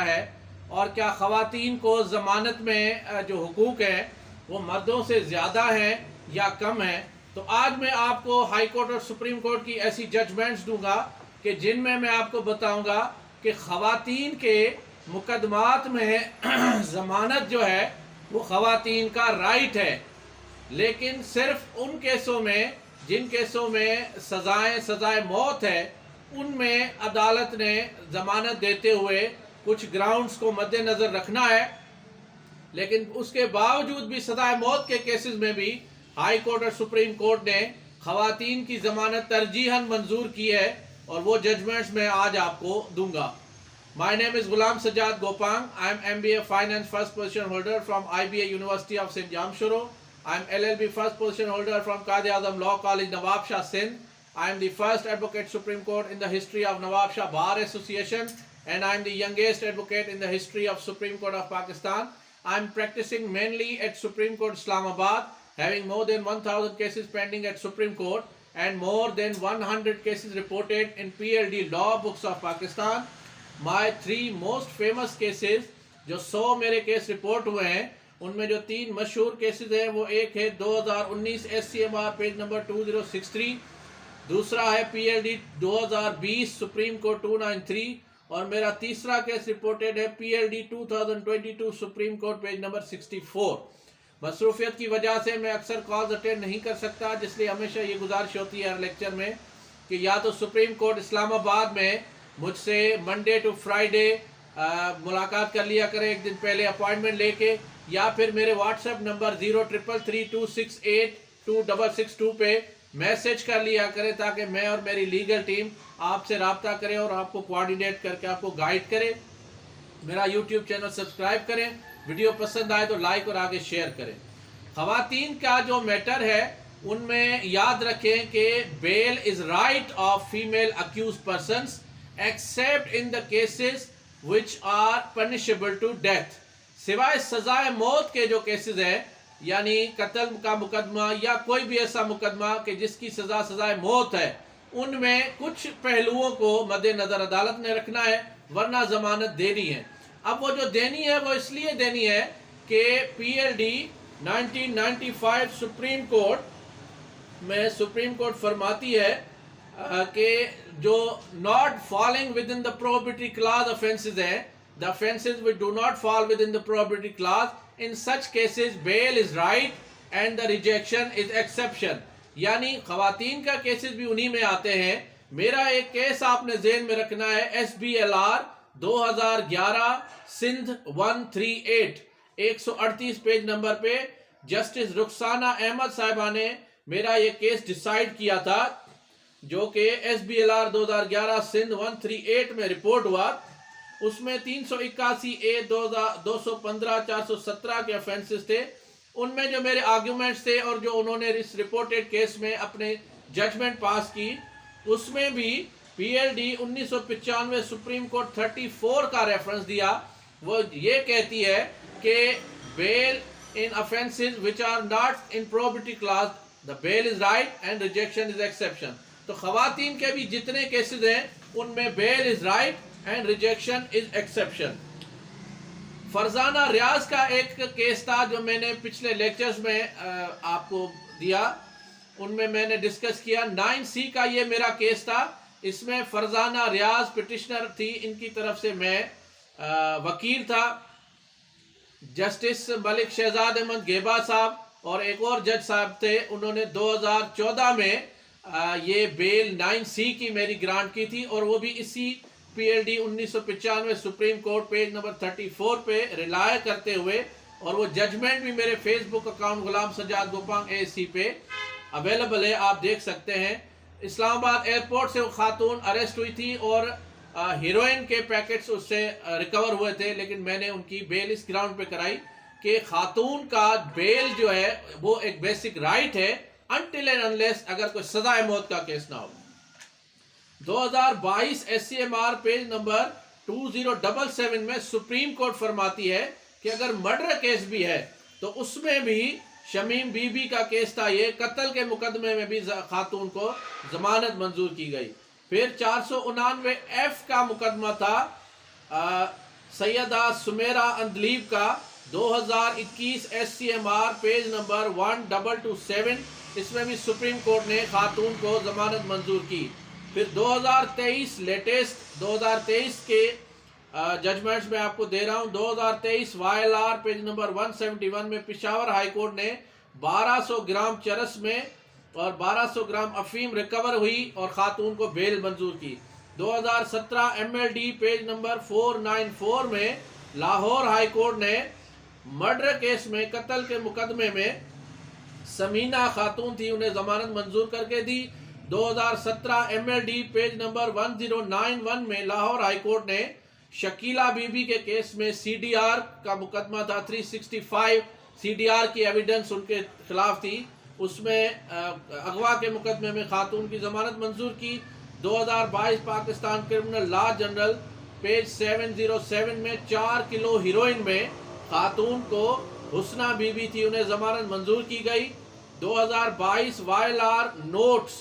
है और क्या ख़वातीन को ज़मानत में जो हुकूक हैं वो मर्दों से ज़्यादा हैं या कम हैं। तो आज मैं आपको हाई कोर्ट और सुप्रीम कोर्ट की ऐसी जजमेंट्स दूंगा कि जिनमें मैं आपको बताऊंगा कि ख़वातीन के मुकदमात में ज़मानत जो है वो ख़वातीन का राइट है, लेकिन सिर्फ उन केसों में जिन केसों में सज़ाए मौत है उनमें अदालत ने ज़मानत देते हुए कुछ ग्राउंड्स को मद्देनज़र रखना है। लेकिन उसके बावजूद भी सज़ाए मौत के केसेस में भी हाई कोर्ट और सुप्रीम कोर्ट ने ख़वातीन की ज़मानत तरजीहन मंजूर की है और वो जजमेंट्स मैं आज आपको दूंगा। My name is Ghulam Sajjad Gopang. I am MBA finance first position holder from IBA university of St. Jamshoro. I am LLB first position holder from Quaid-e-Azam Law College, Nawab Shah, Sindh. I am the first advocate Supreme Court in the history of Nawab Shah Bar Association, and I am the youngest advocate in the history of Supreme Court of Pakistan. I am practicing mainly at Supreme Court Islamabad, having more than 1,000 cases pending at Supreme Court and more than 100 cases reported in PLD law books of Pakistan. My 3 most famous cases, जो 100 मेरे case report हुए हैं, उनमें जो 3 मशहूर cases हैं वो एक है 2019 SCMR पेज नंबर 2063, दूसरा है PLD 2020 सुप्रीम कोर्ट 293 और मेरा तीसरा केस रिपोर्टेड है PLD 2022 supreme court page number 64। मसरूफियत की वजह से मैं अक्सर कॉल्स अटेंड नहीं कर सकता, जिसलिए हमेशा ये गुजारिश होती है हर लेक्चर में कि या तो सुप्रीम कोर्ट इस्लामाबाद में मुझसे मंडे टू फ्राइडे मुलाकात कर लिया करें एक दिन पहले अपॉइंटमेंट लेके, या फिर मेरे व्हाट्सएप नंबर 033326826662 पे मैसेज कर लिया करें ताकि मैं और मेरी लीगल टीम आपसे रब्ता करें और आपको कोऑर्डिनेट करके आपको गाइड करें। मेरा यूट्यूब चैनल सब्सक्राइब करें, वीडियो पसंद आए तो लाइक और आगे शेयर करें। ख़वातीन का जो मैटर है उनमें याद रखें कि bail is right of female accused persons except in the cases which are punishable to death. सिवाय सजाए मौत के जो केसेस हैं, यानी कत्ल का मुकदमा या कोई भी ऐसा मुकदमा कि जिसकी सजाए मौत है, उनमें कुछ पहलुओं को मद्देनजर अदालत ने रखना है, वरना जमानत देनी है। अब वो जो देनी है वो इसलिए देनी है कि PLD 1995 सुप्रीम कोर्ट में सुप्रीम कोर्ट फरमाती है कि जो not falling with in the prohibitory clause offences हैं, the offences which do not fall within the prohibited clause, in such cases bail is right and the rejection is exception। यानी ख़वातीन का cases भी उन्हीं में आते हैं। मेरा एक केस आपने ज़हन में रखना है, SBLR 2011 सिंध 138 138 पेज नंबर पे जस्टिस रुखसाना अहमद साहिबा ने मेरा ये केस डिसाइड किया था, जो कि SBLR 2011 सिंध 138 में रिपोर्ट हुआ। उसमें 381A 215 417 के ऑफेंसेस थे। उनमें जो मेरे आर्ग्यूमेंट्स थे और जो उन्होंने इस रिपोर्टेड केस में अपने जजमेंट पास की, उसमें भी PLD 1995 सुप्रीम कोर्ट 34 का रेफरेंस दिया। वो ये कहती है कि bail in offences which are not in prohibitory clause the bail is right and rejection is exception. तो ख़वातीन के भी जितने केसेस हैं उनमें bail is right and rejection is exception. Farzana Riaz का एक केस था जो मैंने पिछले लेक्चर्स में आपको दिया, उनमें मैंने डिस्कस किया। 9C का ये मेरा केस था। इसमें फरजाना रियाज पिटिशनर थी, इनकी तरफ से मैं वकील था। जस्टिस मलिक शहजाद अहमद गेबा साहब और एक और जज साहब थे, उन्होंने 2014 में ये बेल 9C की मेरी ग्रांट की थी और वो भी इसी PLD 1995 supreme court page number 34 पे रिलाय करते हुए, और वो जजमेंट भी मेरे फेसबुक अकाउंट गुलाम सज्जाद गोपांग ASC पे अवेलेबल है, आप देख सकते हैं। इस्लामाबाद एयरपोर्ट से वो खातून अरेस्ट हुई थी और हीरोइन के पैकेट्स उससे रिकवर हुए थे, लेकिन मैंने उनकी बेल इस ग्राउंड पे कराई कि खातून का बेल जो है वो एक बेसिक राइट है अनटिल एंड अनलेस अगर कोई सजाए मौत का केस ना हो। 2022 SCMR पेज नंबर 2077 में सुप्रीम कोर्ट फरमाती है कि अगर मर्डर केस भी है तो उसमें भी शमीम बीबी का केस था, ये कत्ल के मुकदमे में भी खातून को जमानत मंजूर की गई। फिर 499F का मुकदमा था सैयदा सुमेरा अंदलीब का 2021 SCMR पेज नंबर 1227, इसमें भी सुप्रीम कोर्ट ने खातून को जमानत मंजूर की। फिर 2023 लेटेस्ट 2023 के जजमेंट्स में आपको दे रहा हूं। 2023 YLR पेज नंबर 171 में पेशावर हाई कोर्ट ने 1200 ग्राम चरस में और 1200 ग्राम अफीम रिकवर हुई और खातून को बेल मंजूर की। 2017 MLD पेज नंबर 494 में लाहौर हाई कोर्ट ने मर्डर केस में कत्ल के मुकदमे में समीना खातून थी, उन्हें जमानत मंजूर करके दी। 2017 MLD पेज नंबर 1091 में लाहौर हाई कोर्ट ने शकीला बीबी के केस में CDR का मुकदमा था, 365 CDR की एविडेंस उनके खिलाफ थी, उसमें अगवा के मुकदमे में खातून की जमानत मंजूर की। 2022 Pakistan criminal law general page 707 में 4 किलो हीरोइन में खातून को हुस्ना बीबी थी, उन्हें जमानत मंजूर की गई। 2022 YLR नोट्स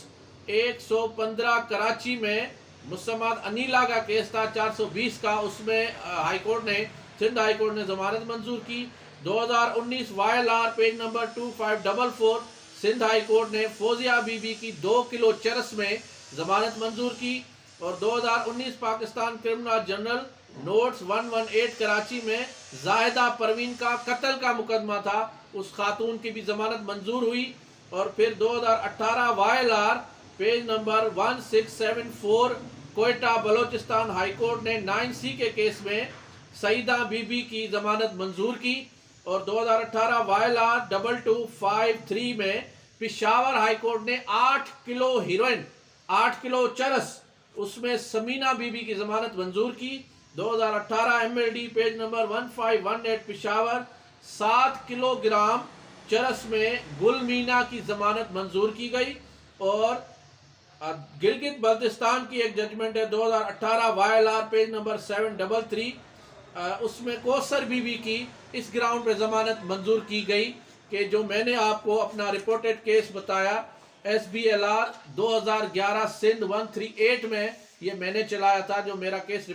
115 कराची में मुसम्मद अनीला का केस था 420 का, उसमें हाईकोर्ट ने सिंध हाईकोर्ट ने जमानत मंजूर की। 2019 YLR page number 2544 Sindh high court ने फौजिया बीबी की 2 किलो चरस में जमानत मंजूर की। और 2019 Pakistan criminal general notes 118 Karachi में जाहिदा परवीन का कत्ल का मुकदमा था, उस खातून की भी जमानत मंजूर हुई। और फिर 2018 YLR page number 1674 Quetta Balochistan high court ने 9C के केस में सईदा बीबी की जमानत मंजूर की। और 2018 YLR 2253 में पेशावर हाईकोर्ट ने 8 किलो हीरोइन 8 किलो चरस उसमें समीना बीबी की जमानत मंजूर की। 2018 MLD page number 1518 Peshawar 7 kilogram चरस में गुल मीना की जमानत मंजूर की गई। और गिलगित बल्तिस्तान की एक जजमेंट है 2018 YLR पेज नंबर 733, उसमें कौसर बीबी की इस ग्राउंड पे जमानत मंजूर की गई कि जो मैंने आपको अपना रिपोर्टेड केस बताया SBLR 2011 सिंध 138 में, ये मैंने चलाया था, जो मेरा केस